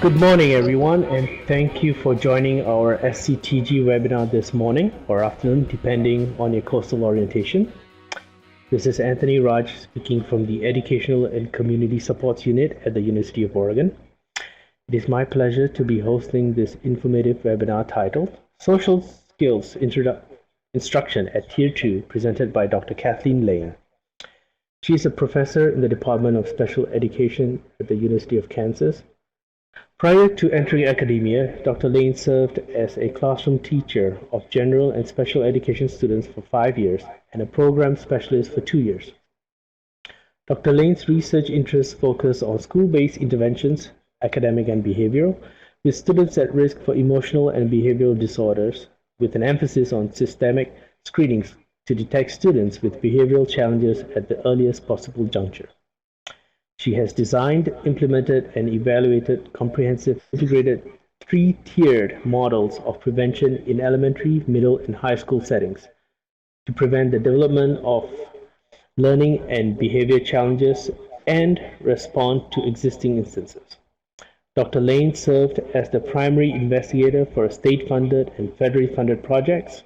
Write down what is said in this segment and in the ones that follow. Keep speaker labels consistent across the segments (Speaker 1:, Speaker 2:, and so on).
Speaker 1: Good morning, everyone, and thank you for joining our SCTG webinar this morning or afternoon, depending on your coastal orientation. This is Anthony Raj speaking from the Educational and Community Supports Unit at the University of Oregon. It is my pleasure to be hosting this informative webinar titled Social Skills Instruction at Tier 2, presented by Dr. Kathleen Lane. She is a professor in the Department of Special Education at the University of Kansas. Prior to entering academia, Dr. Lane served as a classroom teacher of general and special education students for 5 years and a program specialist for 2 years. Dr. Lane's research interests focus on school-based interventions, academic and behavioral, with students at risk for emotional and behavioral disorders, with an emphasis on systemic screenings to detect students with behavioral challenges at the earliest possible juncture. She has designed, implemented, and evaluated comprehensive integrated three-tiered models of prevention in elementary, middle, and high school settings to prevent the development of learning and behavior challenges and respond to existing instances. Dr. Lane served as the primary investigator for state-funded and federally funded projects.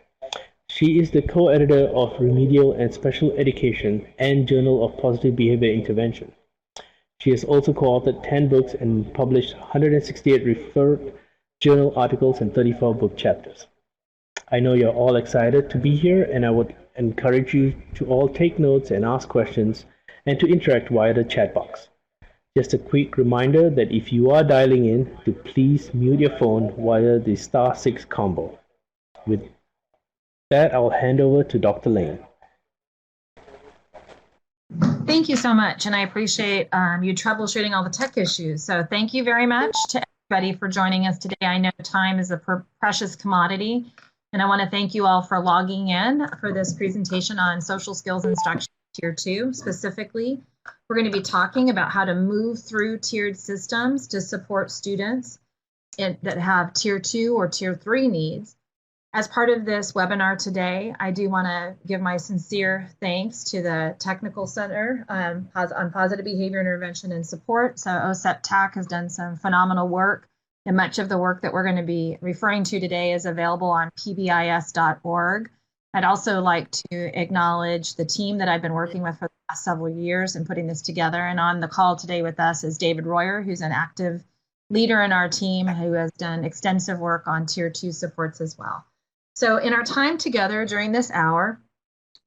Speaker 1: She is the co-editor of Remedial and Special Education and Journal of Positive Behavior Intervention. She has also co-authored 10 books and published 168 referred journal articles and 34 book chapters. I know you're all excited to be here, and I would encourage you to all take notes and ask questions and to interact via the chat box. Just a quick reminder that if you are dialing in, to please mute your phone via the *6 combo. With that, I'll hand over to Dr. Lane.
Speaker 2: Thank you so much, and I appreciate you troubleshooting all the tech issues. So thank you very much to everybody for joining us today. I know time is a precious commodity, and I want to thank you all for logging in for this presentation on social skills instruction Tier 2. Specifically, we're going to be talking about how to move through tiered systems to support students that have Tier 2 or Tier 3 needs. As part of this webinar today, I do want to give my sincere thanks to the Technical Center on Positive Behavior Intervention and Support. So OSEP TAC has done some phenomenal work, and much of the work that we're going to be referring to today is available on PBIS.org. I'd also like to acknowledge the team that I've been working with for the last several years in putting this together. And on the call today with us is David Royer, who's an active leader in our team who has done extensive work on Tier 2 supports as well. So in our time together during this hour,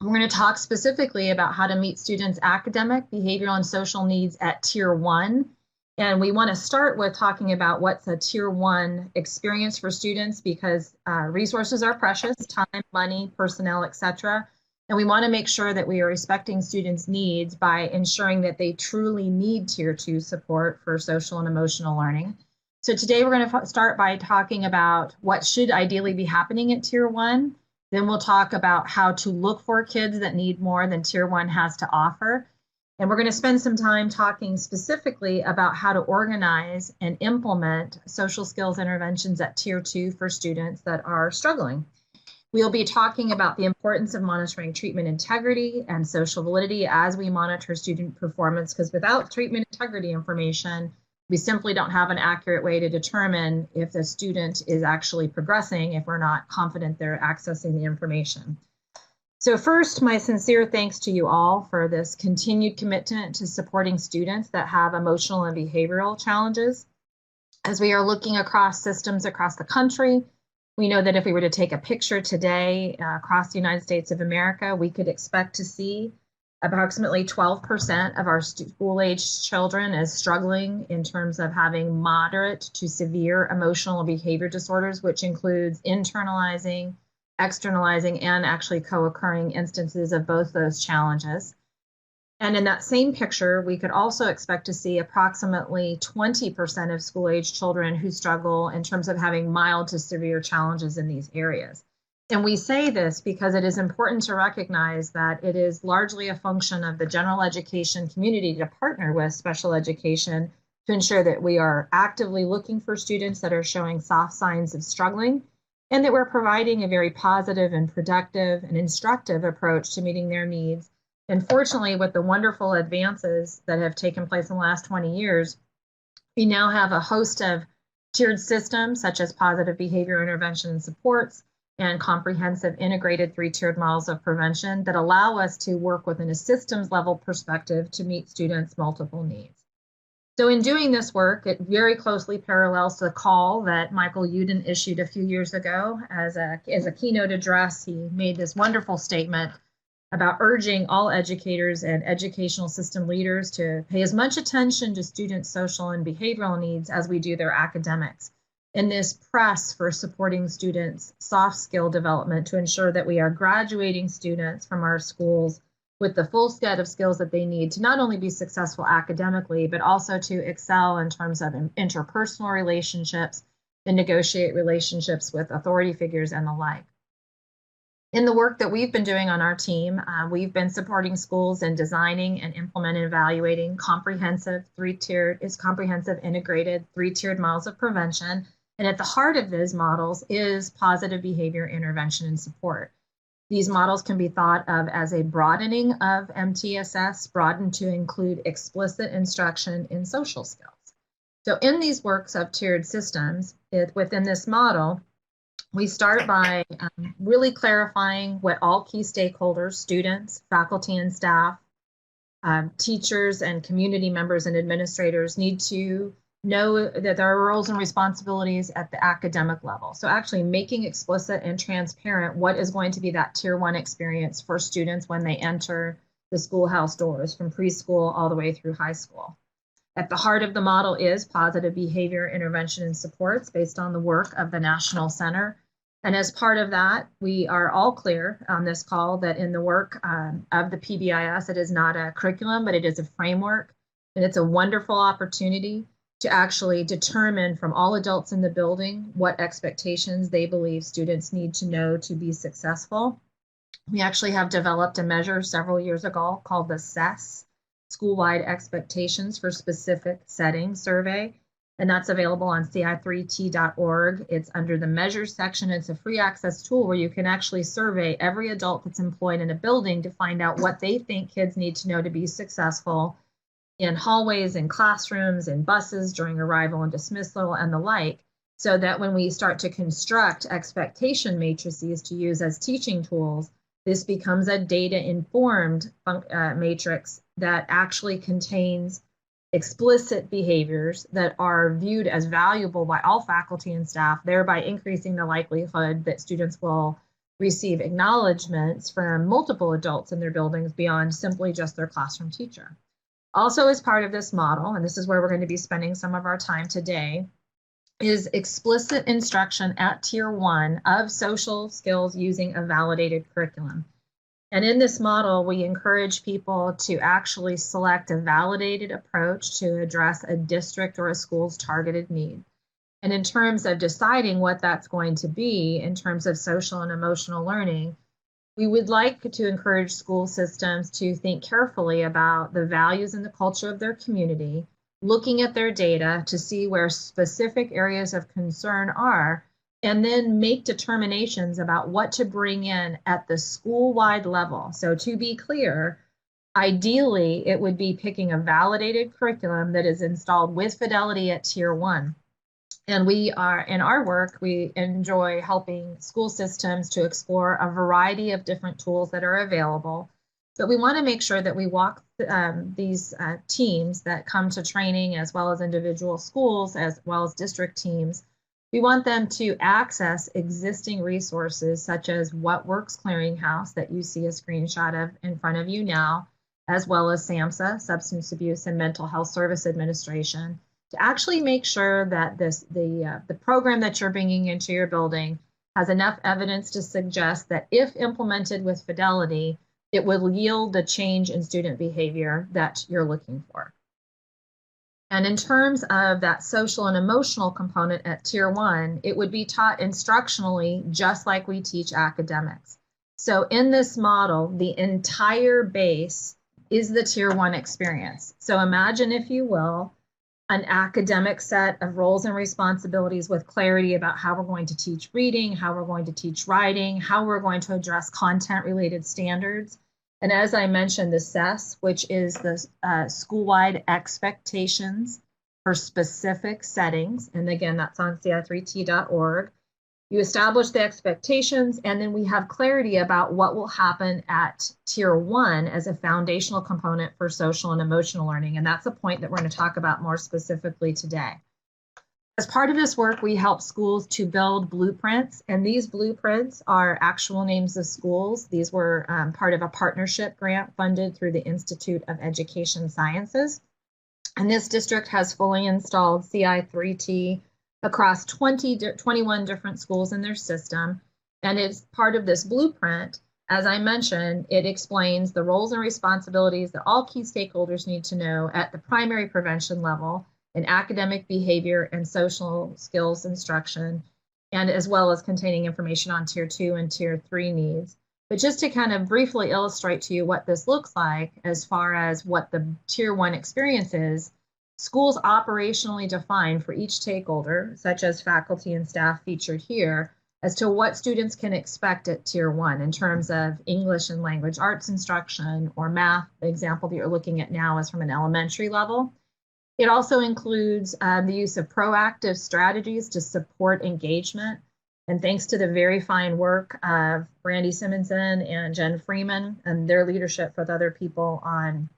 Speaker 2: we're going to talk specifically about how to meet students' academic, behavioral, and social needs at Tier 1. And we want to start with talking about what's a Tier 1 experience for students, because resources are precious, time, money, personnel, etc. And we want to make sure that we are respecting students' needs by ensuring that they truly need Tier 2 support for social and emotional learning. So today we're going to start by talking about what should ideally be happening at Tier 1. Then we'll talk about how to look for kids that need more than Tier 1 has to offer. And we're going to spend some time talking specifically about how to organize and implement social skills interventions at Tier 2 for students that are struggling. We'll be talking about the importance of monitoring treatment integrity and social validity as we monitor student performance, because without treatment integrity information, we simply don't have an accurate way to determine if the student is actually progressing if we're not confident they're accessing the information. So first, my sincere thanks to you all for this continued commitment to supporting students that have emotional and behavioral challenges. As we are looking across systems across the country, we know that if we were to take a picture today across the United States of America, we could expect to see approximately 12% of our school-aged children is struggling in terms of having moderate to severe emotional and behavior disorders, which includes internalizing, externalizing, and actually co-occurring instances of both those challenges. And in that same picture, we could also expect to see approximately 20% of school-aged children who struggle in terms of having mild to severe challenges in these areas. And we say this because it is important to recognize that it is largely a function of the general education community to partner with special education to ensure that we are actively looking for students that are showing soft signs of struggling, and that we're providing a very positive and productive and instructive approach to meeting their needs. And fortunately, with the wonderful advances that have taken place in the last 20 years, we now have a host of tiered systems such as positive behavior intervention and supports, and comprehensive integrated three-tiered models of prevention that allow us to work within a systems level perspective to meet students' multiple needs. So in doing this work, it very closely parallels the call that Michael Yudin issued a few years ago as a keynote address. He made this wonderful statement about urging all educators and educational system leaders to pay as much attention to students' social and behavioral needs as we do their academics in this press for supporting students' soft skill development to ensure that we are graduating students from our schools with the full set of skills that they need to not only be successful academically, but also to excel in terms of interpersonal relationships and negotiate relationships with authority figures and the like. In the work that we've been doing on our team, we've been supporting schools in designing and implementing and evaluating comprehensive integrated three-tiered models of prevention. And at the heart of those models is positive behavior intervention and support. These models can be thought of as a broadening of MTSS, broadened to include explicit instruction in social skills. So in these works of tiered systems, within this model, we start by really clarifying what all key stakeholders, students, faculty and staff, teachers and community members and administrators need to know that there are roles and responsibilities at the academic level. So actually making explicit and transparent what is going to be that tier 1 experience for students when they enter the schoolhouse doors from preschool all the way through high school. At the heart of the model is positive behavior intervention and supports based on the work of the National Center. And as part of that, we are all clear on this call that in the work of the PBIS, it is not a curriculum, but it is a framework. And it's a wonderful opportunity to actually determine from all adults in the building what expectations they believe students need to know to be successful. We actually have developed a measure several years ago called the SES, School-Wide Expectations for Specific Settings Survey, and that's available on ci3t.org. It's under the measures section. It's a free access tool where you can actually survey every adult that's employed in a building to find out what they think kids need to know to be successful in hallways, in classrooms, in buses, during arrival and dismissal, and the like, so that when we start to construct expectation matrices to use as teaching tools, this becomes a data-informed matrix that actually contains explicit behaviors that are viewed as valuable by all faculty and staff, thereby increasing the likelihood that students will receive acknowledgments from multiple adults in their buildings beyond simply just their classroom teacher. Also, as part of this model, and this is where we're going to be spending some of our time today, is explicit instruction at Tier 1 of social skills using a validated curriculum. And in this model, we encourage people to actually select a validated approach to address a district or a school's targeted need. And in terms of deciding what that's going to be in terms of social and emotional learning, we would like to encourage school systems to think carefully about the values and the culture of their community, looking at their data to see where specific areas of concern are, and then make determinations about what to bring in at the school-wide level. So to be clear, ideally, it would be picking a validated curriculum that is installed with Fidelity at Tier 1. And we are, in our work, we enjoy helping school systems to explore a variety of different tools that are available. But we want to make sure that we walk these teams that come to training, as well as individual schools, as well as district teams. We want them to access existing resources such as What Works Clearinghouse that you see a screenshot of in front of you now, as well as SAMHSA, Substance Abuse and Mental Health Service Administration, to actually make sure that the program that you're bringing into your building has enough evidence to suggest that if implemented with Fidelity, it will yield the change in student behavior that you're looking for. And in terms of that social and emotional component at Tier 1, it would be taught instructionally just like we teach academics. So in this model, the entire base is the Tier 1 experience. So imagine, if you will, an academic set of roles and responsibilities with clarity about how we're going to teach reading, how we're going to teach writing, how we're going to address content-related standards. And as I mentioned, the SES, which is the school-wide expectations for specific settings. And again, that's on ci3t.org. You establish the expectations, and then we have clarity about what will happen at Tier 1 as a foundational component for social and emotional learning. And that's a point that we're going to talk about more specifically today. As part of this work, we help schools to build blueprints, and these blueprints are actual names of schools. These were part of a partnership grant funded through the Institute of Education Sciences. And this district has fully installed CI3T across 21 different schools in their system. And it's part of this blueprint. As I mentioned, it explains the roles and responsibilities that all key stakeholders need to know at the primary prevention level in academic behavior and social skills instruction, and as well as containing information on Tier 2 and Tier 3 needs. But just to kind of briefly illustrate to you what this looks like as far as what the Tier 1 experience is, schools operationally define for each stakeholder, such as faculty and staff featured here, as to what students can expect at Tier 1 in terms of English and language arts instruction or math. The example that you're looking at now is from an elementary level. It also includes the use of proactive strategies to support engagement. And thanks to the very fine work of Brandy Simonson and Jen Freeman and their leadership with other people on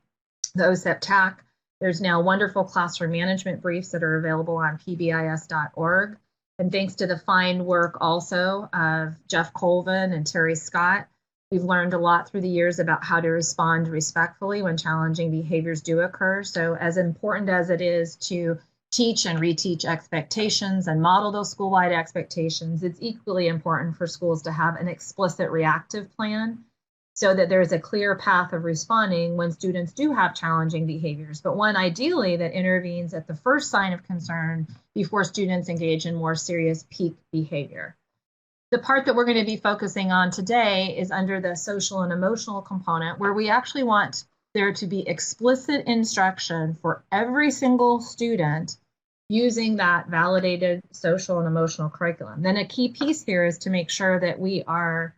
Speaker 2: the OSEP TAC, there's now wonderful classroom management briefs that are available on PBIS.org. And thanks to the fine work also of Jeff Colvin and Terry Scott, we've learned a lot through the years about how to respond respectfully when challenging behaviors do occur. So as important as it is to teach and reteach expectations and model those school-wide expectations, it's equally important for schools to have an explicit reactive plan so that there's a clear path of responding when students do have challenging behaviors, but one ideally that intervenes at the first sign of concern before students engage in more serious peak behavior. The part that we're going to be focusing on today is under the social and emotional component, where we actually want there to be explicit instruction for every single student using that validated social and emotional curriculum. Then a key piece here is to make sure that we are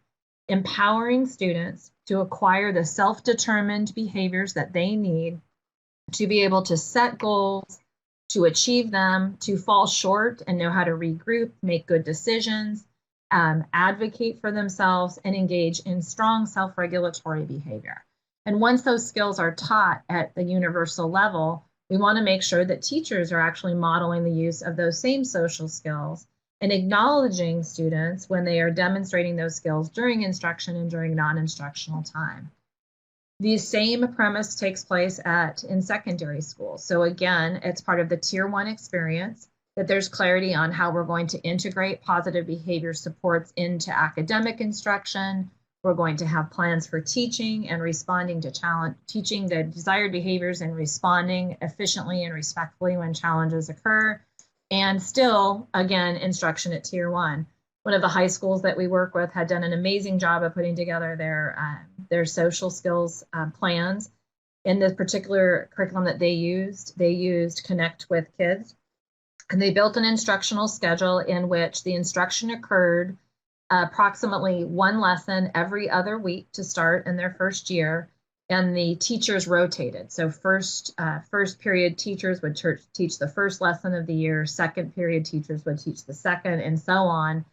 Speaker 2: empowering students to acquire the self-determined behaviors that they need to be able to set goals, to achieve them, to fall short and know how to regroup, make good decisions, advocate for themselves, and engage in strong self-regulatory behavior. And once those skills are taught at the universal level, we want to make sure that teachers are actually modeling the use of those same social skills and acknowledging students when they are demonstrating those skills during instruction and during non-instructional time. The same premise takes place in secondary school. So again, it's part of the Tier 1 experience that there's clarity on how we're going to integrate positive behavior supports into academic instruction. We're going to have plans for teaching and responding to challenge, teaching the desired behaviors and responding efficiently and respectfully when challenges occur. And still, again, instruction at Tier 1. One of the high schools that we work with had done an amazing job of putting together their social skills plans. In this particular curriculum that they used Connect with Kids. And they built an instructional schedule in which the instruction occurred approximately one lesson every other week to start in their first year, and the teachers rotated. So first period teachers would teach the first lesson of the year, second period teachers would teach the second, and so on.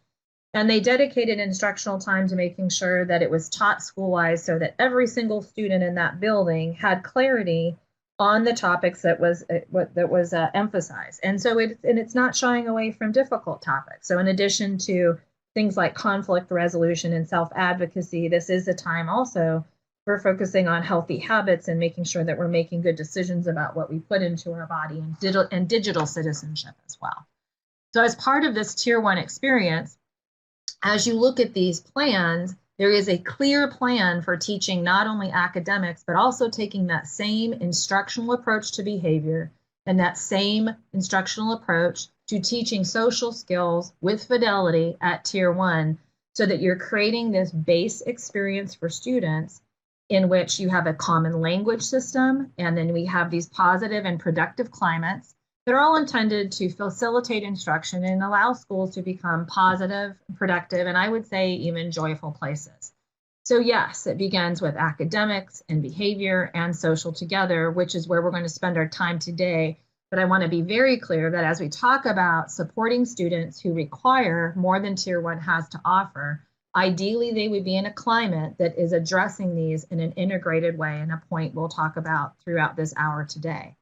Speaker 2: And they dedicated instructional time to making sure that it was taught school-wise so that every single student in that building had clarity on the topics that was emphasized. And so it's not shying away from difficult topics. So in addition to things like conflict resolution and self-advocacy, this is a time also for focusing on healthy habits and making sure that we're making good decisions about what we put into our body, and digital citizenship as well. So as part of this Tier 1 experience, as you look at these plans, there is a clear plan for teaching not only academics, but also taking that same instructional approach to behavior and that same instructional approach to teaching social skills with fidelity at Tier 1, so that you're creating this base experience for students in which you have a common language system, and then we have these positive and productive climates that are all intended to facilitate instruction and allow schools to become positive, productive, and I would say even joyful places. So yes, it begins with academics and behavior and social together, which is where we're going to spend our time today, But I want to be very clear that as we talk about supporting students who require more than Tier 1 has to offer, ideally they would be in a climate that is addressing these in an integrated way, and a point we'll talk about throughout this hour today.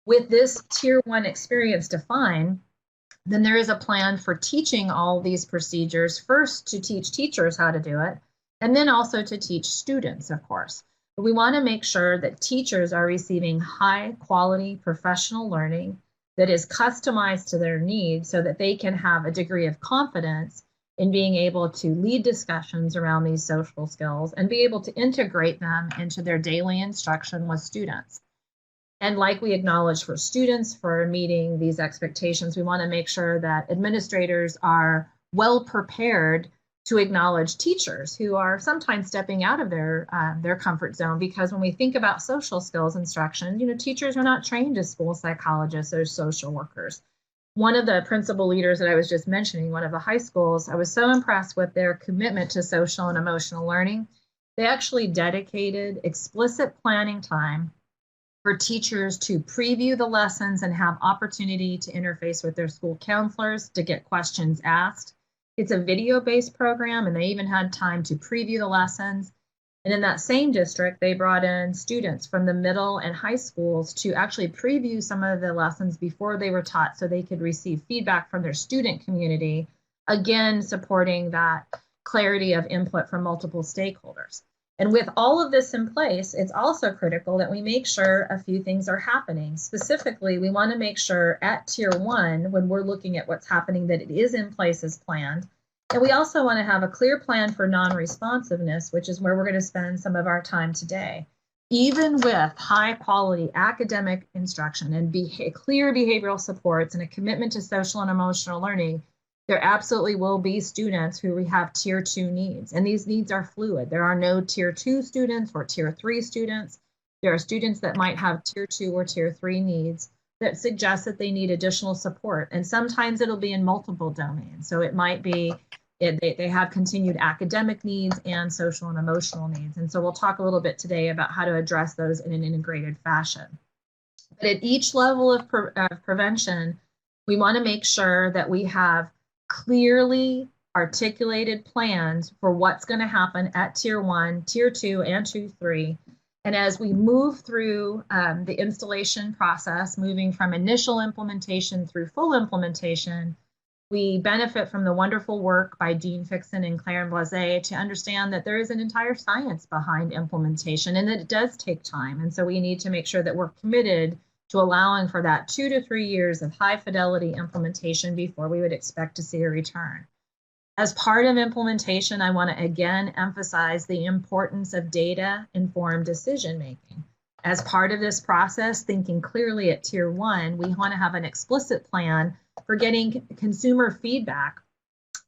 Speaker 2: With this Tier 1 experience defined, then there is a plan for teaching all these procedures, first to teach teachers how to do it, and then also to teach students, of course. But we want to make sure that teachers are receiving high quality professional learning that is customized to their needs so that they can have a degree of confidence in being able to lead discussions around these social skills and be able to integrate them into their daily instruction with students. And like we acknowledge for students for meeting these expectations, we want to make sure that administrators are well prepared to acknowledge teachers who are sometimes stepping out of their comfort zone, because when we think about social skills instruction, teachers are not trained as school psychologists or social workers. One of the principal leaders that I was just mentioning, one of the high schools, I was so impressed with their commitment to social and emotional learning. They actually dedicated explicit planning time for teachers to preview the lessons and have opportunity to interface with their school counselors to get questions asked. It's a video-based program, and they even had time to preview the lessons. And in that same district, they brought in students from the middle and high schools to actually preview some of the lessons before they were taught so they could receive feedback from their student community, again, supporting that clarity of input from multiple stakeholders. And with all of this in place, it's also critical that we make sure a few things are happening. Specifically, we want to make sure at Tier 1, when we're looking at what's happening, that it is in place as planned. And we also want to have a clear plan for non-responsiveness, which is where we're going to spend some of our time today. Even with high quality academic instruction and clear behavioral supports and a commitment to social and emotional learning, there absolutely will be students who have Tier 2 needs, and these needs are fluid. There are no Tier 2 students or Tier 3 students. There are students that might have Tier 2 or Tier 3 needs that suggest that they need additional support, and sometimes it'll be in multiple domains. So it might be they have continued academic needs and social and emotional needs, and so we'll talk a little bit today about how to address those in an integrated fashion. But at each level of prevention, we want to make sure that we have clearly articulated plans for what's going to happen at Tier 1, Tier 2, and Tier 3. And as we move through the installation process, moving from initial implementation through full implementation, we benefit from the wonderful work by Dean Fixon and Claire Blase to understand that there is an entire science behind implementation and that it does take time. And so we need to make sure that we're committed to allowing for that 2 to 3 years of high fidelity implementation before we would expect to see a return. As part of implementation, I want to again emphasize the importance of data-informed decision-making. As part of this process, thinking clearly at Tier 1, we want to have an explicit plan for getting consumer feedback.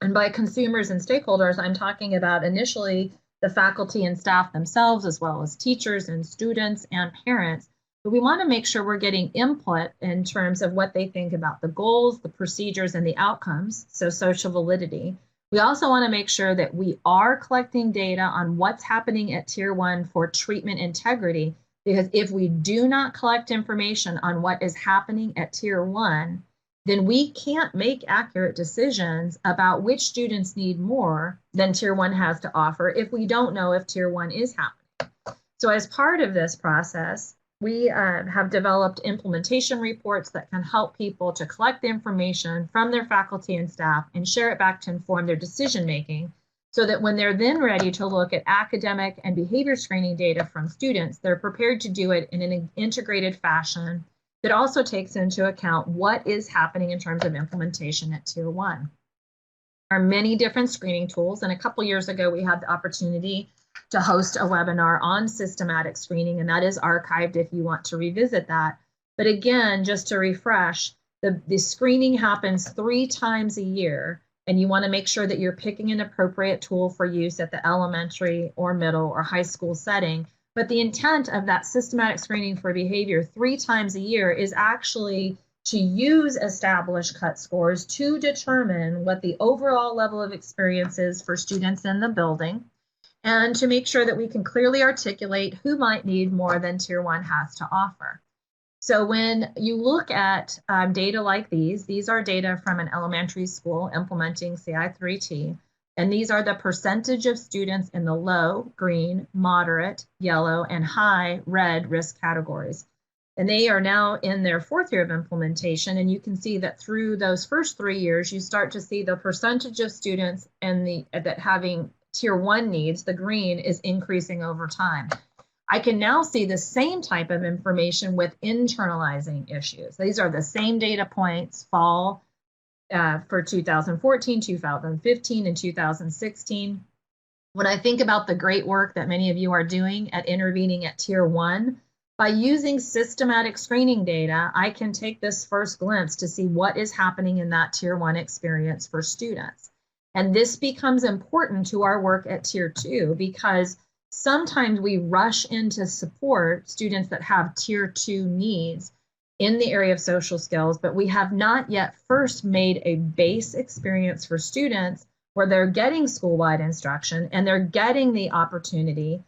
Speaker 2: And by consumers and stakeholders, I'm talking about initially the faculty and staff themselves, as well as teachers and students and parents. But we want to make sure we're getting input in terms of what they think about the goals, the procedures, and the outcomes, so social validity. We also want to make sure that we are collecting data on what's happening at Tier 1 for treatment integrity, because if we do not collect information on what is happening at Tier 1, then we can't make accurate decisions about which students need more than Tier 1 has to offer if we don't know if Tier 1 is happening. So as part of this process, we have developed implementation reports that can help people to collect the information from their faculty and staff and share it back to inform their decision making, so that when they're then ready to look at academic and behavior screening data from students, they're prepared to do it in an integrated fashion that also takes into account what is happening in terms of implementation at Tier 1. There are many different screening tools, and a couple years ago we had the opportunity to host a webinar on systematic screening, and that is archived if you want to revisit that. But again, just to refresh, the screening happens 3 times a year, and you want to make sure that you're picking an appropriate tool for use at the elementary or middle or high school setting. But the intent of that systematic screening for behavior 3 times a year is actually to use established cut scores to determine what the overall level of experience is for students in the building, and to make sure that we can clearly articulate who might need more than Tier 1 has to offer. So when you look at data like these are data from an elementary school implementing CI3T, and these are the percentage of students in the low, green, moderate, yellow, and high, red risk categories. And they are now in their 4th year of implementation, and you can see that through those first 3 years, you start to see the percentage of students that having tier 1 needs, the green, is increasing over time. I can now see the same type of information with internalizing issues. These are the same data points, fall for 2014, 2015, and 2016. When I think about the great work that many of you are doing at intervening at tier 1, by using systematic screening data, I can take this first glimpse to see what is happening in that tier 1 experience for students. And this becomes important to our work at tier 2 because sometimes we rush in to support students that have tier 2 needs in the area of social skills, but we have not yet first made a base experience for students where they're getting school-wide instruction and they're getting the opportunity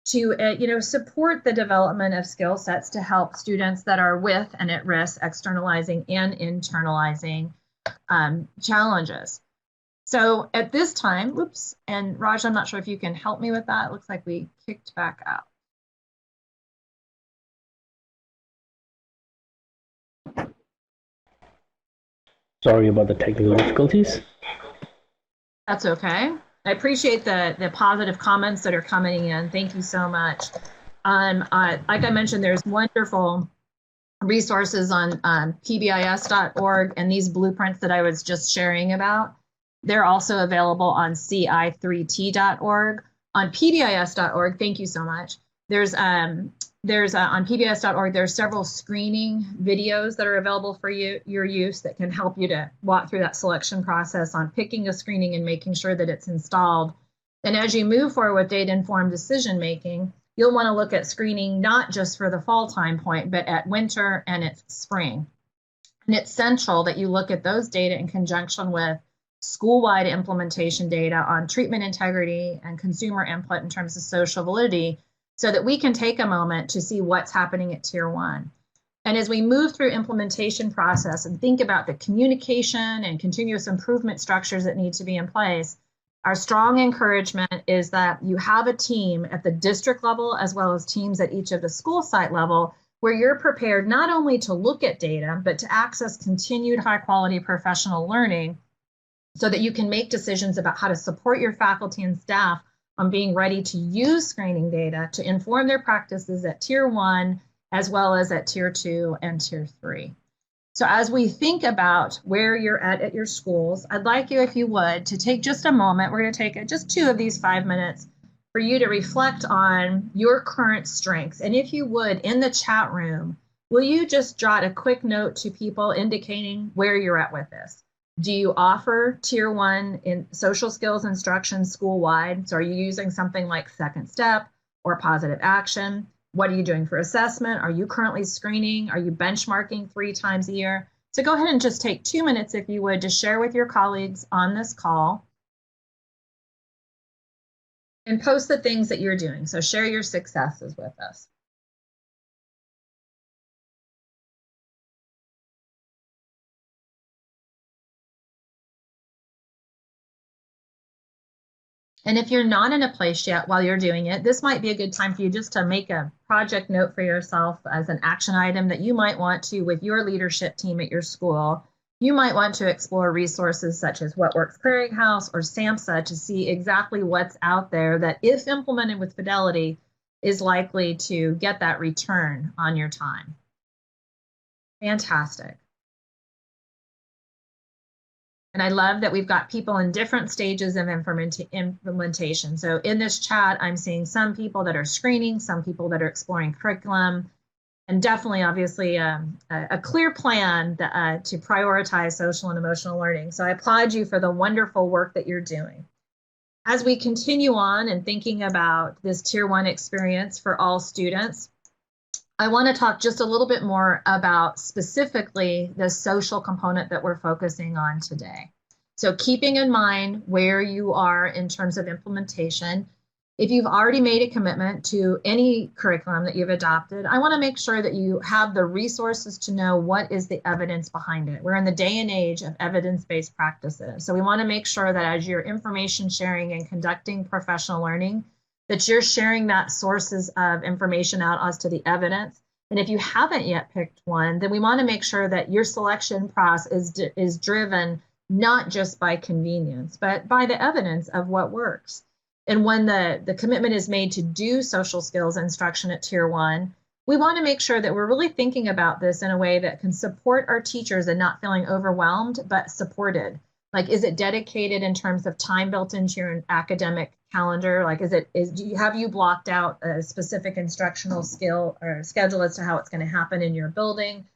Speaker 2: to support the development of skill sets to help students that are with and at risk externalizing and internalizing challenges. So at this time, oops, and Raj, I'm not sure if you can help me with that. It looks like we kicked back out.
Speaker 1: Sorry about the technical difficulties.
Speaker 2: That's okay. I appreciate the positive comments that are coming in. Thank you so much. Like I mentioned, there's wonderful resources on PBIS.org, and these blueprints that I was just sharing about, they're also available on CI3T.org. On PBIS.org, thank you so much. There's on PBIS.org, there's several screening videos that are available for your use that can help you to walk through that selection process on picking a screening and making sure that it's installed. And as you move forward with data-informed decision-making, you'll want to look at screening not just for the fall time point, but at winter and at spring. And it's central that you look at those data in conjunction with school-wide implementation data on treatment integrity and consumer input in terms of social validity, so that we can take a moment to see what's happening at tier 1. And as we move through implementation process and think about the communication and continuous improvement structures that need to be in place, our strong encouragement is that you have a team at the district level as well as teams at each of the school site level where you're prepared not only to look at data, but to access continued high quality professional learning so that you can make decisions about how to support your faculty and staff on being ready to use screening data to inform their practices at tier 1 as well as at tier 2 and tier 3. So as we think about where you're at your schools, I'd like you, if you would, to take just a moment. We're going to take just 2 of these 5 minutes for you to reflect on your current strengths. And if you would, in the chat room, will you just jot a quick note to people indicating where you're at with this? Do you offer tier 1 in social skills instruction school-wide? So are you using something like Second Step or Positive Action? What are you doing for assessment? Are you currently screening? Are you benchmarking 3 times a year? So go ahead and just take 2 minutes, if you would, to share with your colleagues on this call and post the things that you're doing. So share your successes with us. And if you're not in a place yet while you're doing it, this might be a good time for you just to make a project note for yourself as an action item that you might want to, with your leadership team at your school, you might want to explore resources such as What Works Clearinghouse or SAMHSA to see exactly what's out there that, if implemented with Fidelity, is likely to get that return on your time. Fantastic. And I love that we've got people in different stages of implementation. So in this chat, I'm seeing some people that are screening, some people that are exploring curriculum, and definitely, obviously, a clear plan to prioritize social and emotional learning. So I applaud you for the wonderful work that you're doing. As we continue on and thinking about this Tier 1 experience for all students, I want to talk just a little bit more about specifically the social component that we're focusing on today. So keeping in mind where you are in terms of implementation, If you've already made a commitment to any curriculum that you've adopted, I want to make sure that you have the resources to know what is the evidence behind it. We're in the day and age of evidence-based practices. So we want to make sure that as you're information sharing and conducting professional learning, that you're sharing that sources of information out as to the evidence. And if you haven't yet picked one, then we want to make sure that your selection process is driven not just by convenience, but by the evidence of what works. And when the commitment is made to do social skills instruction at Tier 1, we want to make sure that we're really thinking about this in a way that can support our teachers and not feeling overwhelmed, but supported. Like, is it dedicated in terms of time built into your academic calendar? Like, have you blocked out a specific instructional skill or schedule as to how it's going to happen in your building?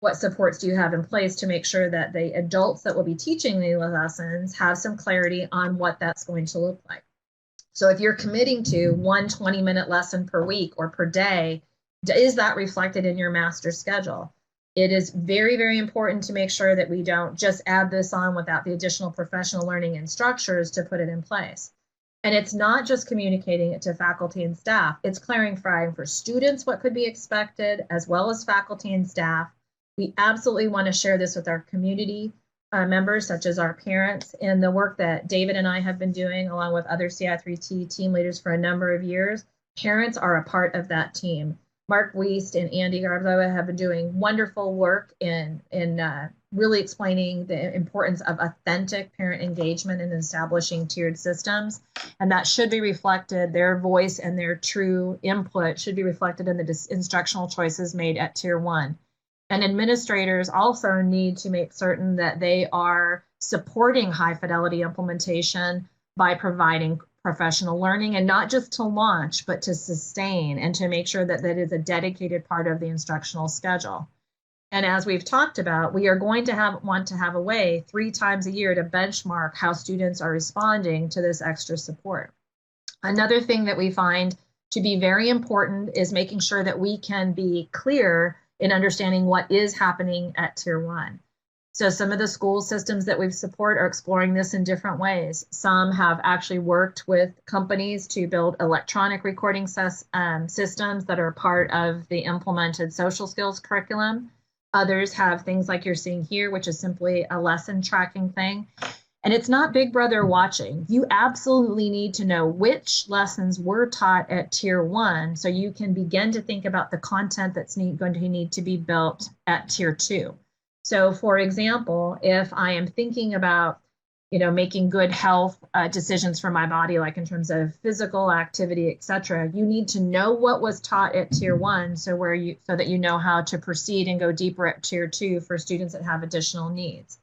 Speaker 2: What supports do you have in place to make sure that the adults that will be teaching the lessons have some clarity on what that's going to look like? So if you're committing to one 20-minute lesson per week or per day, is that reflected in your master schedule? It is very, very important to make sure that we don't just add this on without the additional professional learning and structures to put it in place. And it's not just communicating it to faculty and staff, it's clarifying for students what could be expected, as well as faculty and staff. We absolutely want to share this with our community members, such as our parents, and the work that David and I have been doing along with other CI3T team leaders for a number of years. Parents are a part of that team. Mark Wiest and Andy Garboa have been doing wonderful work in really explaining the importance of authentic parent engagement in establishing tiered systems. And that should be reflected, their voice and their true input should be reflected in the instructional choices made at Tier 1. And administrators also need to make certain that they are supporting high fidelity implementation by providing professional learning, and not just to launch, but to sustain and to make sure that that is a dedicated part of the instructional schedule. And as we've talked about, we are going to want to have a way 3 times a year to benchmark how students are responding to this extra support. Another thing that we find to be very important is making sure that we can be clear in understanding what is happening at Tier 1. So some of the school systems that we support are exploring this in different ways. Some have actually worked with companies to build electronic recording systems that are part of the implemented social skills curriculum. Others have things like you're seeing here, which is simply a lesson tracking thing. And it's not Big Brother watching. You absolutely need to know which lessons were taught at Tier 1 so you can begin to think about the content that's going to need to be built at Tier 2. So for example, if I am thinking about, making good health decisions for my body, like in terms of physical activity, et cetera, you need to know what was taught at Tier 1 so that you know how to proceed and go deeper at Tier 2 for students that have additional needs.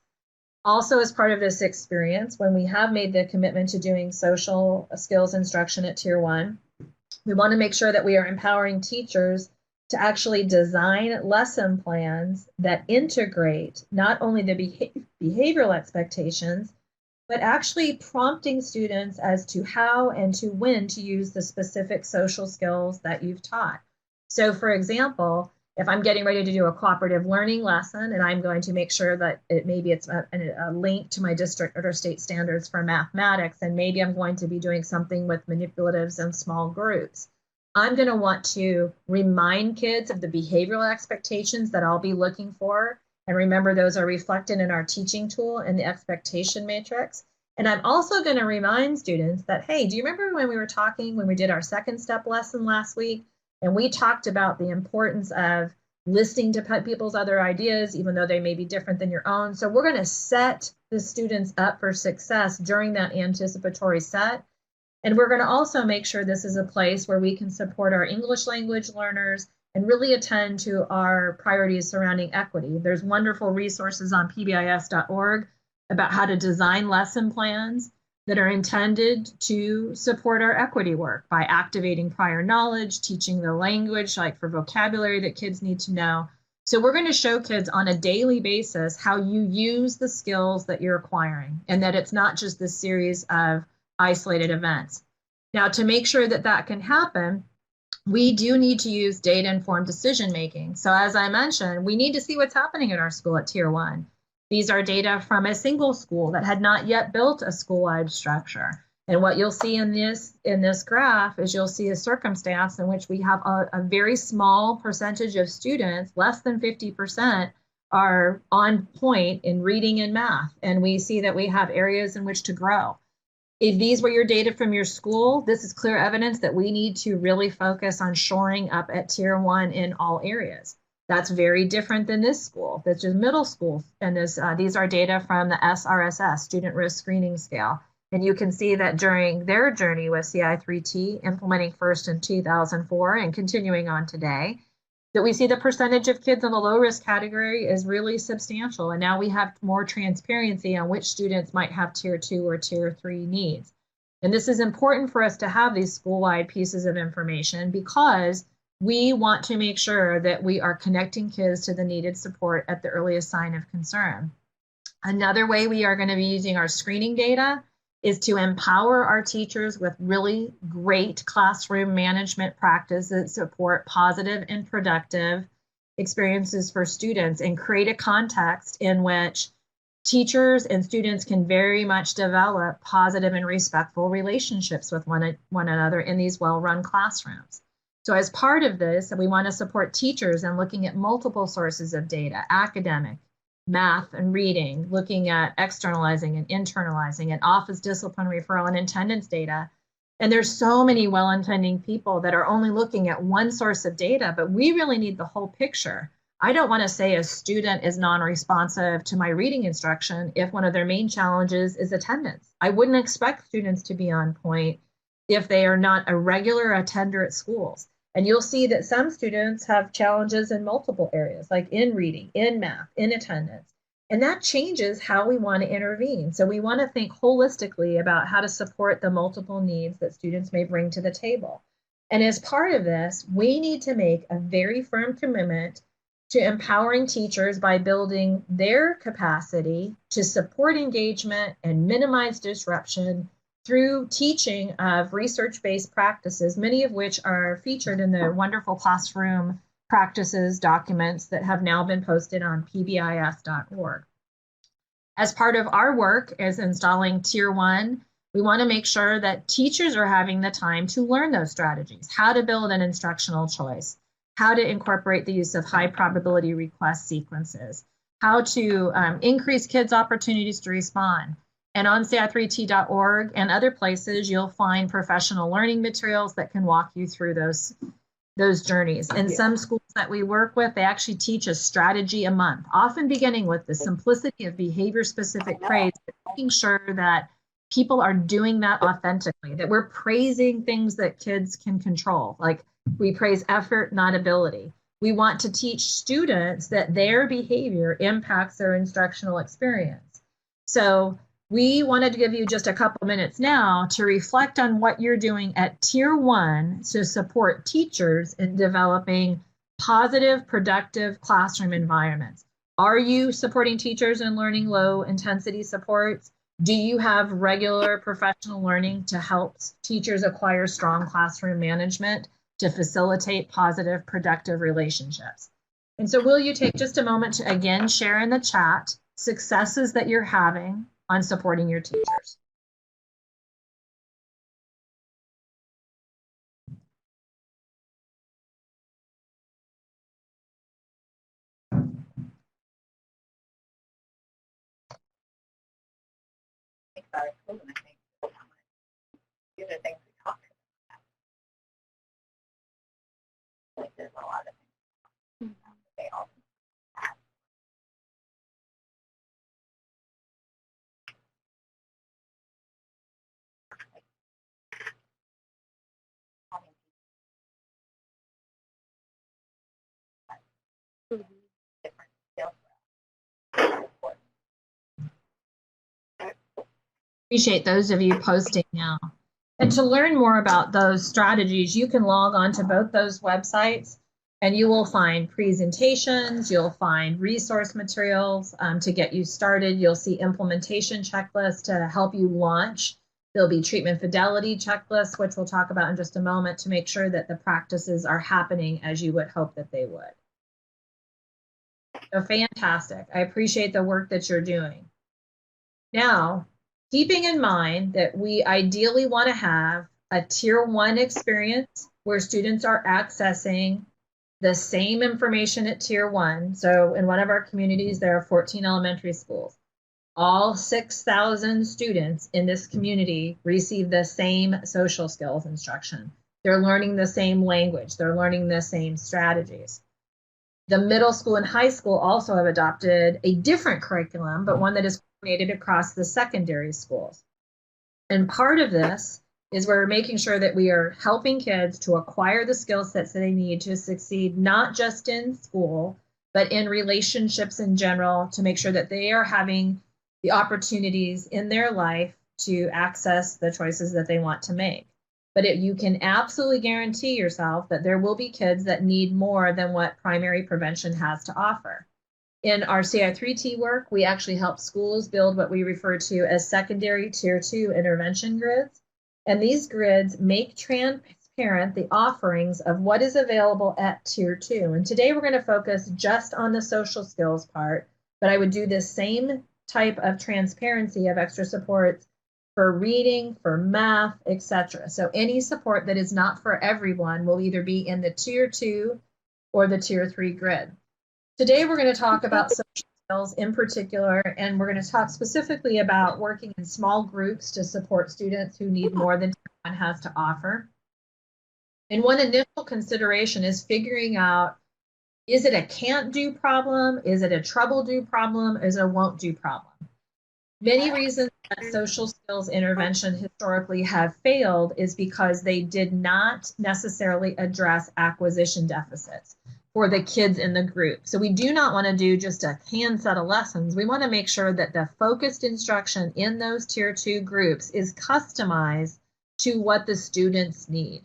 Speaker 2: Also, as part of this experience, when we have made the commitment to doing social skills instruction at Tier 1, we want to make sure that we are empowering teachers to actually design lesson plans that integrate not only the behavioral expectations, but actually prompting students as to how and to when to use the specific social skills that you've taught. So for example, if I'm getting ready to do a cooperative learning lesson and I'm going to make sure that maybe it's a link to my district or state standards for mathematics, and maybe I'm going to be doing something with manipulatives and small groups, I'm going to want to remind kids of the behavioral expectations that I'll be looking for. And remember, those are reflected in our teaching tool and the expectation matrix. And I'm also going to remind students that, hey, do you remember when we did our second step lesson last week? And we talked about the importance of listening to people's other ideas, even though they may be different than your own. So we're going to set the students up for success during that anticipatory set. And we're going to also make sure this is a place where we can support our English language learners and really attend to our priorities surrounding equity. There's wonderful resources on PBIS.org about how to design lesson plans that are intended to support our equity work by activating prior knowledge, teaching the language, like for vocabulary that kids need to know. So we're going to show kids on a daily basis how you use the skills that you're acquiring, and that it's not just this series of isolated events. Now, to make sure that that can happen, we do need to use data-informed decision-making. So as I mentioned, we need to see what's happening in our school at Tier 1. These are data from a single school that had not yet built a school-wide structure. And what you'll see in this graph is you'll see a circumstance in which we have a very small percentage of students, less than 50%, are on point in reading and math. And we see that we have areas in which to grow. If these were your data from your school, this is clear evidence that we need to really focus on shoring up at tier 1 in all areas. That's very different than this school. That's just middle school. And these are data from the SRSS, Student Risk Screening Scale. And you can see that during their journey with CI3T, implementing first in 2004 and continuing on today, that we see the percentage of kids in the low risk category is really substantial. And now we have more transparency on which students might have tier 2 or tier 3 needs. And this is important for us to have these school-wide pieces of information because we want to make sure that we are connecting kids to the needed support at the earliest sign of concern. Another way we are going to be using our screening data is to empower our teachers with really great classroom management practices that support positive and productive experiences for students and create a context in which teachers and students can very much develop positive and respectful relationships with one another in these well-run classrooms. So as part of this, we want to support teachers in looking at multiple sources of data, academic, math and reading, looking at externalizing and internalizing and office discipline referral and attendance data. And there's so many well-intending people that are only looking at one source of data, but we really need the whole picture. I don't want to say a student is non-responsive to my reading instruction if one of their main challenges is attendance. I wouldn't expect students to be on point if they are not a regular attender at schools. And you'll see that some students have challenges in multiple areas, like in reading, in math, in attendance. And that changes how we want to intervene. So we want to think holistically about how to support the multiple needs that students may bring to the table. And as part of this, we need to make a very firm commitment to empowering teachers by building their capacity to support engagement and minimize disruption through teaching of research-based practices, many of which are featured in the wonderful classroom practices documents that have now been posted on PBIS.org. As part of our work as installing Tier 1, we want to make sure that teachers are having the time to learn those strategies, how to build an instructional choice, how to incorporate the use of high probability request sequences, how to increase kids' opportunities to respond. And on CI3T.org and other places, you'll find professional learning materials that can walk you through those journeys. And some schools that we work with, they actually teach a strategy a month, often beginning with the simplicity of behavior-specific praise, making sure that people are doing that authentically, that we're praising things that kids can control. Like we praise effort, not ability. We want to teach students that their behavior impacts their instructional experience. So we wanted to give you just a couple minutes now to reflect on what you're doing at Tier 1 to support teachers in developing positive, productive classroom environments. Are you supporting teachers in learning low intensity supports? Do you have regular professional learning to help teachers acquire strong classroom management to facilitate positive, productive relationships? And so will you take just a moment to again share in the chat successes that you're having on supporting your teachers?
Speaker 3: The things we talked about. Like there's a lot of things they all have. Different skills.
Speaker 2: Appreciate those of you posting now. And to learn more about those strategies, you can log on to both those websites and you will find presentations, you'll find resource materials to get you started. You'll see implementation checklists to help you launch. There'll be treatment fidelity checklists, which we'll talk about in just a moment, to make sure that the practices are happening as you would hope that they would. So fantastic. I appreciate the work that you're doing. Now, keeping in mind that we ideally want to have a tier 1 experience where students are accessing the same information at tier 1. So in one of our communities, there are 14 elementary schools. All 6,000 students in this community receive the same social skills instruction. They're learning the same language. They're learning the same strategies. The middle school and high school also have adopted a different curriculum, but one that is coordinated across the secondary schools. And part of this is we're making sure that we are helping kids to acquire the skill sets that they need to succeed, not just in school, but in relationships in general, to make sure that they are having the opportunities in their life to access the choices that they want to make. But you can absolutely guarantee yourself that there will be kids that need more than what primary prevention has to offer. In our CI3T work, we actually help schools build what we refer to as secondary tier 2 intervention grids. And these grids make transparent the offerings of what is available at tier 2. And today we're going to focus just on the social skills part, but I would do this same type of transparency of extra supports for reading, for math, etc. So any support that is not for everyone will either be in the tier 2 or the tier 3 grid. Today we're going to talk about social skills in particular, and we're going to talk specifically about working in small groups to support students who need more than tier 1 has to offer. And one initial consideration is figuring out, is it a can't do problem? Is it a trouble do problem? Is it a won't do problem? Many reasons that social skills intervention historically have failed is because they did not necessarily address acquisition deficits for the kids in the group. So we do not want to do just a canned set of lessons. We want to make sure that the focused instruction in those tier 2 groups is customized to what the students need,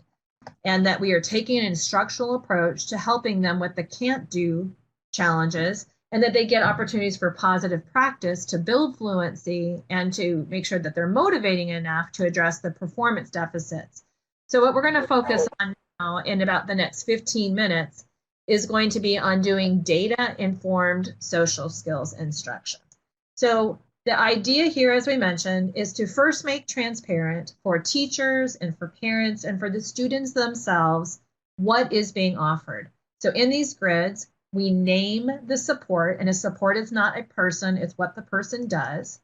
Speaker 2: and that we are taking an instructional approach to helping them with the can't do challenges, and that they get opportunities for positive practice to build fluency and to make sure that they're motivating enough to address the performance deficits. So what we're going to focus on now in about the next 15 minutes is going to be on doing data-informed social skills instruction. So the idea here, as we mentioned, is to first make transparent for teachers and for parents and for the students themselves what is being offered. So in these grids, we name the support, and a support is not a person, it's what the person does.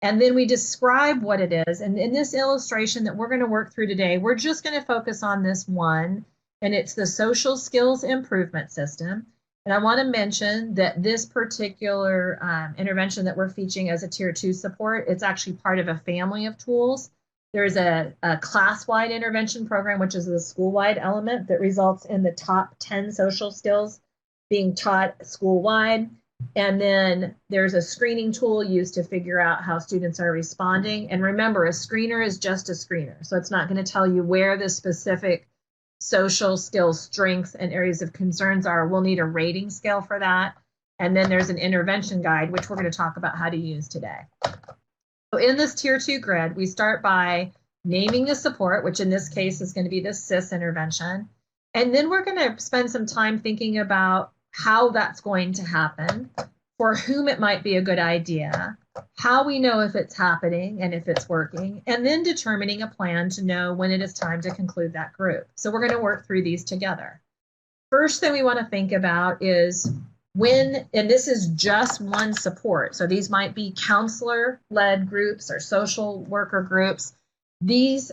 Speaker 2: And then we describe what it is. And in this illustration that we're going to work through today, we're just going to focus on this one, and it's the social skills improvement system. And I want to mention that this particular intervention that we're featuring as a tier 2 support, it's actually part of a family of tools. There's a class-wide intervention program, which is the school-wide element that results in the top 10 social skills being taught school-wide. And then there's a screening tool used to figure out how students are responding. And remember, a screener is just a screener. So it's not going to tell you where the specific social skills strengths and areas of concerns are. We'll need a rating scale for that. And then there's an intervention guide, which we're going to talk about how to use today. So in this tier 2 grid, we start by naming the support, which in this case is going to be the SIS intervention. And then we're going to spend some time thinking about how that's going to happen, for whom it might be a good idea, how we know if it's happening and if it's working, and then determining a plan to know when it is time to conclude that group. So we're going to work through these together. First thing we want to think about is when, and this is just one support, so these might be counselor-led groups or social worker groups. This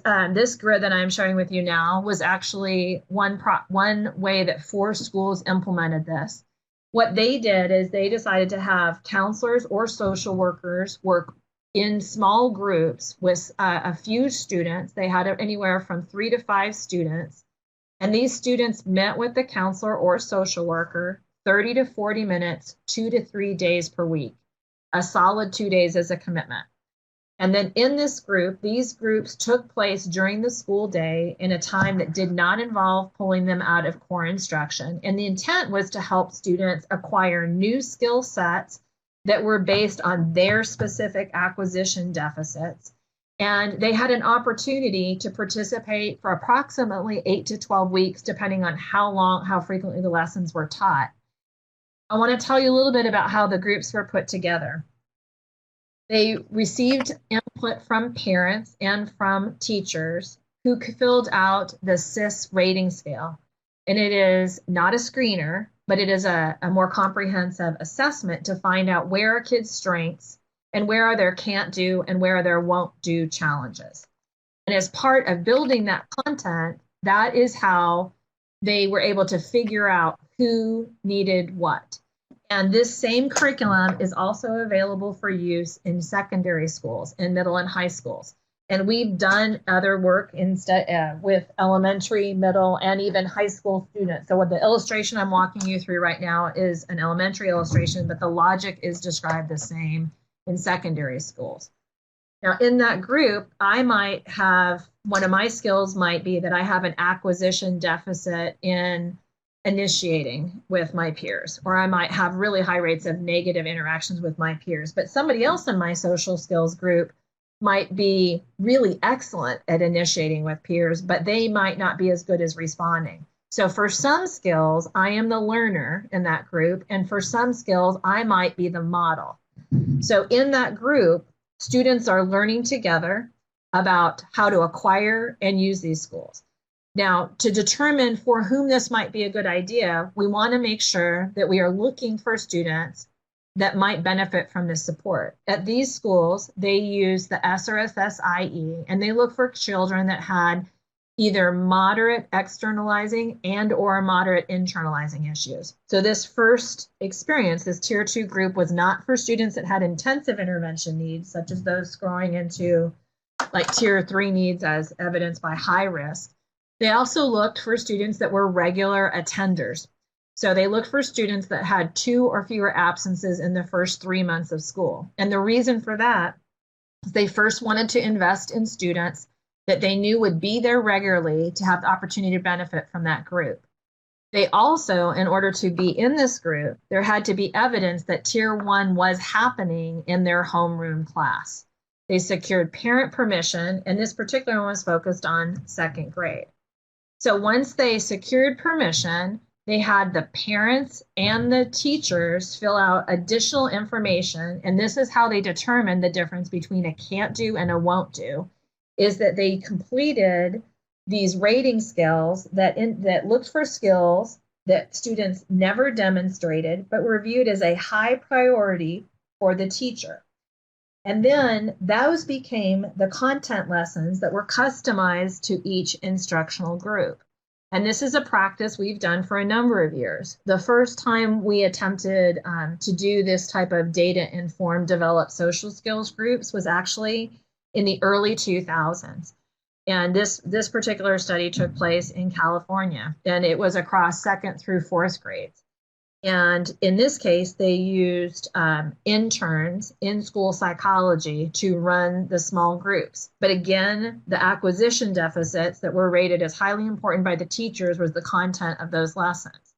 Speaker 2: grid that I'm sharing with you now was actually one way that 4 schools implemented this. What they did is they decided to have counselors or social workers work in small groups with a few students. They had anywhere from 3 to 5 students. And these students met with the counselor or social worker 30 to 40 minutes, 2 to 3 days per week. A solid 2 days as a commitment. And then in this group, these groups took place during the school day in a time that did not involve pulling them out of core instruction. And the intent was to help students acquire new skill sets that were based on their specific acquisition deficits. And they had an opportunity to participate for approximately 8 to 12 weeks, depending on how frequently the lessons were taught. I want to tell you a little bit about how the groups were put together. They received input from parents and from teachers who filled out the SIS rating scale. And it is not a screener, but it is a more comprehensive assessment to find out where are kids' strengths and where are their can't do and where are their won't do challenges. And as part of building that content, that is how they were able to figure out who needed what. And this same curriculum is also available for use in secondary schools, in middle and high schools. And we've done other work with elementary, middle, and even high school students. So what the illustration I'm walking you through right now is an elementary illustration, but the logic is described the same in secondary schools. Now, in that group, I might have, one of my skills might be that I have an acquisition deficit in initiating with my peers, or I might have really high rates of negative interactions with my peers. But somebody else in my social skills group might be really excellent at initiating with peers, but they might not be as good as responding. So for some skills, I am the learner in that group, and for some skills, I might be the model. So in that group, students are learning together about how to acquire and use these schools. Now, to determine for whom this might be a good idea, we want to make sure that we are looking for students that might benefit from this support. At these schools, they use the SRSS-IE, and they look for children that had either moderate externalizing and or moderate internalizing issues. So this first experience, this tier 2 group, was not for students that had intensive intervention needs, such as those growing into like tier 3 needs as evidenced by high risk. They also looked for students that were regular attenders. So they looked for students that had 2 or fewer absences in the first 3 months of school. And the reason for that is they first wanted to invest in students that they knew would be there regularly to have the opportunity to benefit from that group. They also, in order to be in this group, there had to be evidence that tier 1 was happening in their homeroom class. They secured parent permission, and this particular one was focused on second grade. So once they secured permission, they had the parents and the teachers fill out additional information, and this is how they determined the difference between a can't do and a won't do, is that they completed these rating scales that looked for skills that students never demonstrated, but were viewed as a high priority for the teacher. And then those became the content lessons that were customized to each instructional group. And this is a practice we've done for a number of years. The first time we attempted to do this type of data-informed developed social skills groups was actually in the early 2000s. And this particular study took place in California, and it was across 2nd through 4th grades. And in this case, they used interns in school psychology to run the small groups. But again, the acquisition deficits that were rated as highly important by the teachers was the content of those lessons.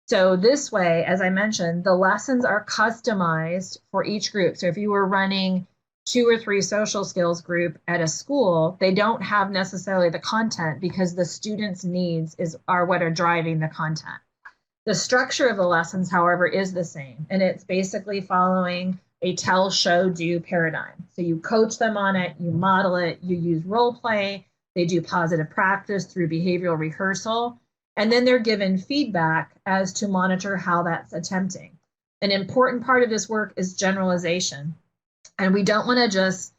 Speaker 2: So this way, as I mentioned, the lessons are customized for each group. So if you were running 2 or 3 social skills group at a school, they don't have necessarily the content because the students' needs are what are driving the content. The structure of the lessons, however, is the same, and it's basically following a tell, show, do paradigm. So you coach them on it, you model it, you use role play, they do positive practice through behavioral rehearsal, and then they're given feedback as to monitor how that's attempting. An important part of this work is generalization, and we don't want to just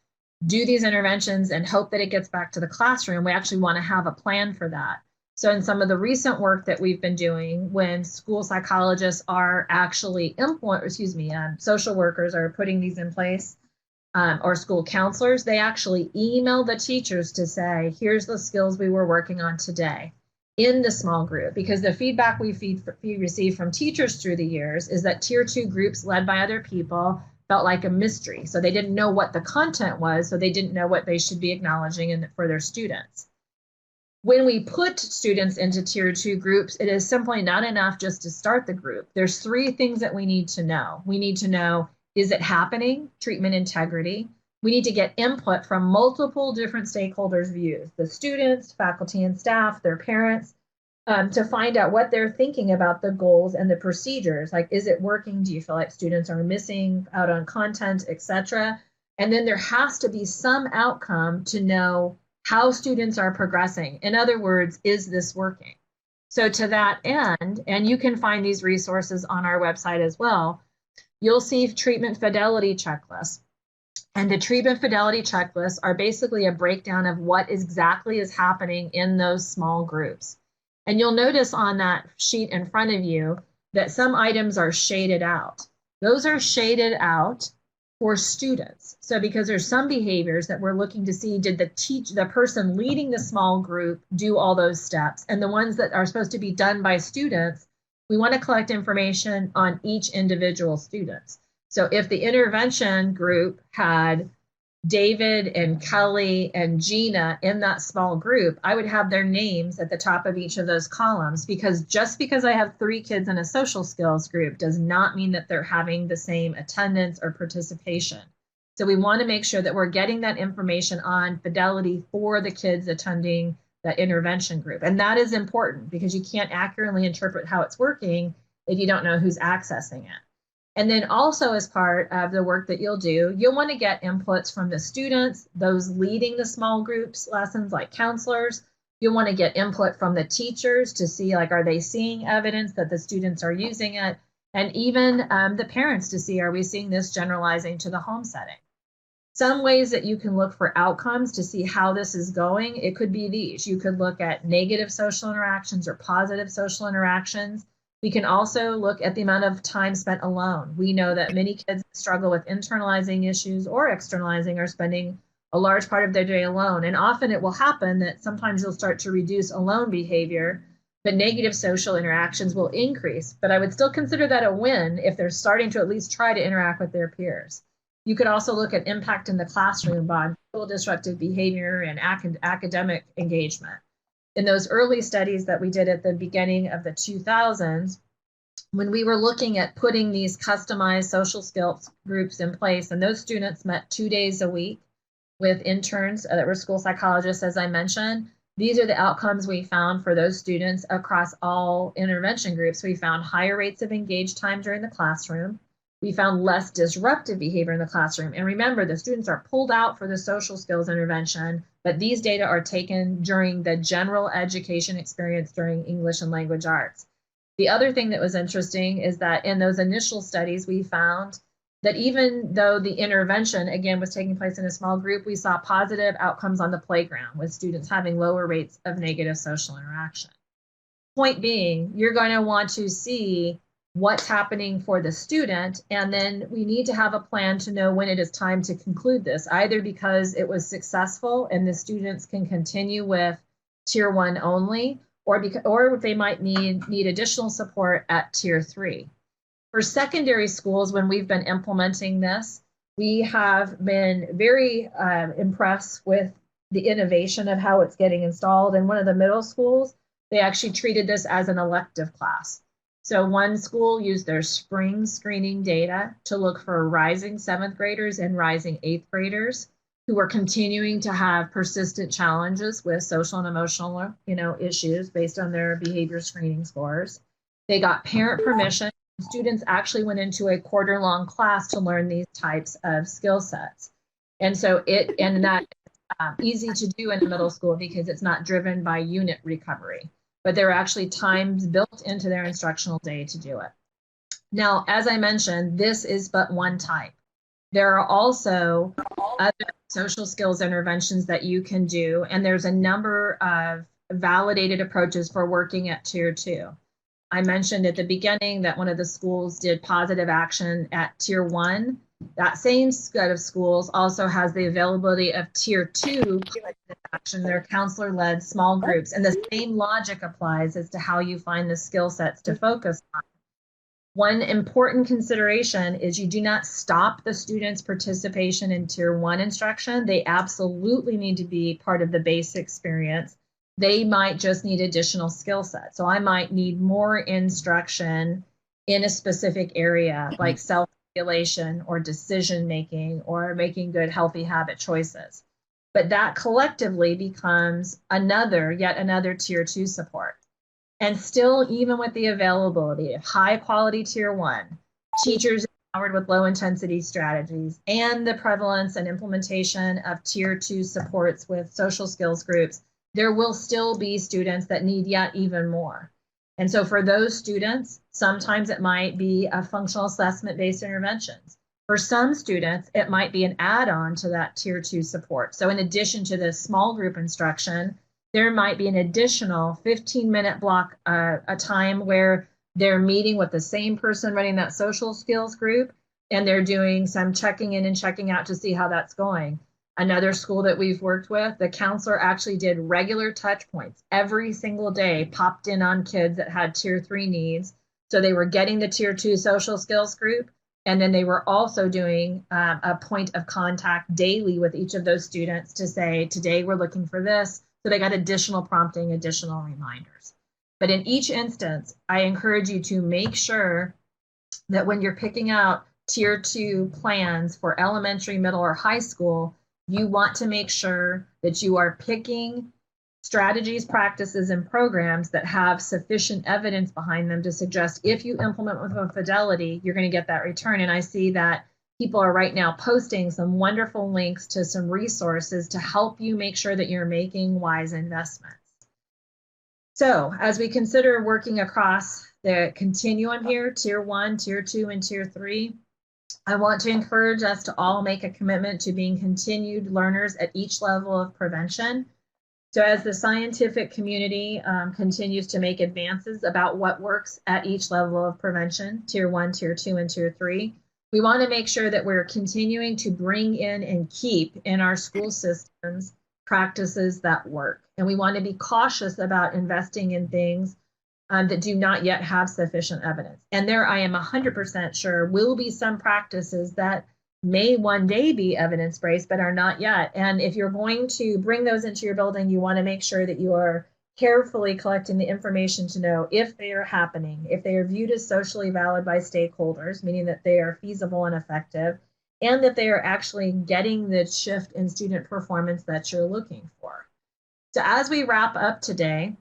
Speaker 2: do these interventions and hope that it gets back to the classroom. We actually want to have a plan for that. So in some of the recent work that we've been doing, when school psychologists are actually social workers are putting these in place, or school counselors, they actually email the teachers to say, here's the skills we were working on today in the small group, because the feedback we receive from teachers through the years is that tier 2 groups led by other people felt like a mystery. So they didn't know what the content was, so they didn't know what they should be acknowledging for their students. When we put students into tier 2 groups, it is simply not enough just to start the group. There's 3 things that we need to know. We need to know, is it happening? Treatment integrity. We need to get input from multiple different stakeholders' views, the students, faculty and staff, their parents, to find out what they're thinking about the goals and the procedures. Like, is it working? Do you feel like students are missing out on content, etc.? And then there has to be some outcome to know how students are progressing. In other words, is this working? So to that end, and you can find these resources on our website as well, you'll see treatment fidelity checklists. And the treatment fidelity checklists are basically a breakdown of what exactly is happening in those small groups. And you'll notice on that sheet in front of you that some items are shaded out. Those are shaded out for students. So because there's some behaviors that we're looking to see, did the person leading the small group do all those steps? And the ones that are supposed to be done by students, we want to collect information on each individual student. So if the intervention group had David and Kelly and Gina in that small group, I would have their names at the top of each of those columns, because just because I have 3 kids in a social skills group does not mean that they're having the same attendance or participation. So we want to make sure that we're getting that information on fidelity for the kids attending the intervention group. And that is important because you can't accurately interpret how it's working if you don't know who's accessing it. And then also as part of the work that you'll do, you'll want to get inputs from the students, those leading the small groups lessons like counselors. You'll want to get input from the teachers to see, like, are they seeing evidence that the students are using it? And even the parents to see, are we seeing this generalizing to the home setting? Some ways that you can look for outcomes to see how this is going, it could be these. You could look at negative social interactions or positive social interactions. We can also look at the amount of time spent alone. We know that many kids struggle with internalizing issues or externalizing or spending a large part of their day alone. And often it will happen that sometimes you'll start to reduce alone behavior, but negative social interactions will increase. But I would still consider that a win if they're starting to at least try to interact with their peers. You could also look at impact in the classroom on disruptive behavior and academic engagement. In those early studies that we did at the beginning of the 2000s, when we were looking at putting these customized social skills groups in place, and those students met 2 days a week with interns that were school psychologists, as I mentioned, these are the outcomes we found for those students across all intervention groups. We found higher rates of engaged time during the classroom. We found less disruptive behavior in the classroom. And remember, the students are pulled out for the social skills intervention, but these data are taken during the general education experience during English and language arts. The other thing that was interesting is that in those initial studies, we found that even though the intervention, again, was taking place in a small group, we saw positive outcomes on the playground with students having lower rates of negative social interaction. Point being, you're going to want to see what's happening for the student, and then we need to have a plan to know when it is time to conclude this, either because it was successful and the students can continue with Tier 1 only, or they might need additional support at Tier 3. For secondary schools, when we've been implementing this, we have been very impressed with the innovation of how it's getting installed. In one of the middle schools, they actually treated this as an elective class. So one school used their spring screening data to look for rising 7th graders and rising 8th graders who were continuing to have persistent challenges with social and emotional, issues based on their behavior screening scores. They got parent permission. Students actually went into a quarter-long class to learn these types of skill sets. And so that's easy to do in middle school because it's not driven by unit recovery, but there are actually times built into their instructional day to do it. Now, as I mentioned, this is but one type. There are also other social skills interventions that you can do, and there's a number of validated approaches for working at Tier 2. I mentioned at the beginning that one of the schools did positive action at Tier 1. That same set of schools also has the availability of Tier 2 action. They're counselor-led small groups, and the same logic applies as to how you find the skill sets to focus on. One important consideration is you do not stop the students' participation in Tier 1 instruction. They absolutely need to be part of the base experience. They might just need additional skill sets. So I might need more instruction in a specific area, like self-regulation or decision-making or making good, healthy habit choices. But that collectively becomes yet another Tier 2 support. And still, even with the availability of high quality Tier 1, teachers empowered with low intensity strategies and the prevalence and implementation of tier 2 supports with social skills groups, there will still be students that need yet even more. And so for those students, sometimes it might be a functional assessment based interventions. For some students, it might be an add-on to that tier 2 support. So in addition to the small group instruction, there might be an additional 15-minute block, a time where they're meeting with the same person running that social skills group, and they're doing some checking in and checking out to see how that's going. Another school that we've worked with, the counselor actually did regular touch points every single day, popped in on kids that had tier 3 needs. So they were getting the tier 2 social skills group, and then they were also doing a point of contact daily with each of those students to say, today we're looking for this. So they got additional prompting, additional reminders. But in each instance, I encourage you to make sure that when you're picking out tier 2 plans for elementary, middle, or high school, you want to make sure that you are picking strategies, practices, and programs that have sufficient evidence behind them to suggest if you implement with a Fidelity, you're going to get that return. And I see that people are right now posting some wonderful links to some resources to help you make sure that you're making wise investments. So as we consider working across the continuum here, tier 1, tier 2, and tier 3, I want to encourage us to all make a commitment to being continued learners at each level of prevention. So as the scientific community continues to make advances about what works at each level of prevention, tier 1, tier 2, and tier 3, we want to make sure that we're continuing to bring in and keep in our school systems practices that work. And we want to be cautious about investing in things that do not yet have sufficient evidence. And there, I am 100% sure, will be some practices that may one day be evidence-based, but are not yet. And if you're going to bring those into your building, you want to make sure that you are carefully collecting the information to know if they are happening, if they are viewed as socially valid by stakeholders, meaning that they are feasible and effective, and that they are actually getting the shift in student performance that you're looking for. So as we wrap up today,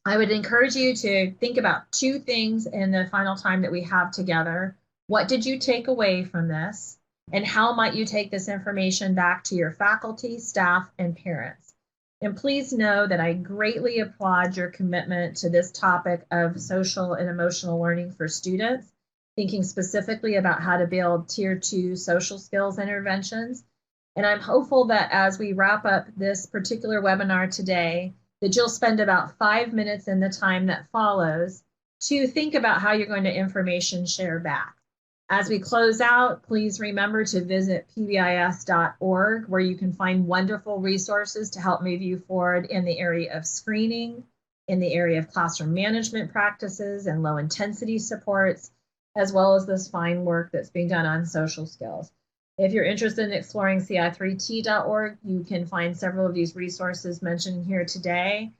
Speaker 2: I would encourage you to think about 2 things in the final time that we have together. What did you take away from this? And how might you take this information back to your faculty, staff, and parents? And please know that I greatly applaud your commitment to this topic of social and emotional learning for students, thinking specifically about how to build tier 2 social skills interventions. And I'm hopeful that as we wrap up this particular webinar today, that you'll spend about 5 minutes in the time that follows to think about how you're going to information share back. As we close out, please remember to visit PBIS.org, where you can find wonderful resources to help move you forward in the area of screening, in the area of classroom management practices and low intensity supports, as well as this fine work that's being done on social skills. If you're interested in exploring CI3T.org, you can find several of these resources mentioned here today.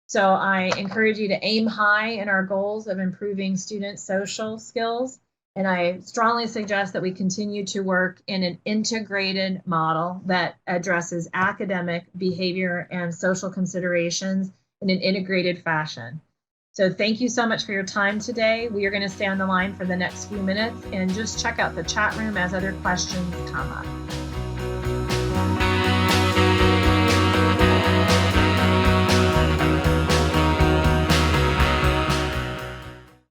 Speaker 2: So I encourage you to aim high in our goals of improving student social skills. And I strongly suggest that we continue to work in an integrated model that addresses academic, behavior, and social considerations in an integrated fashion. So thank you so much for your time today. We are going to stay on the line for the next few minutes and just check out the chat room as other questions come up.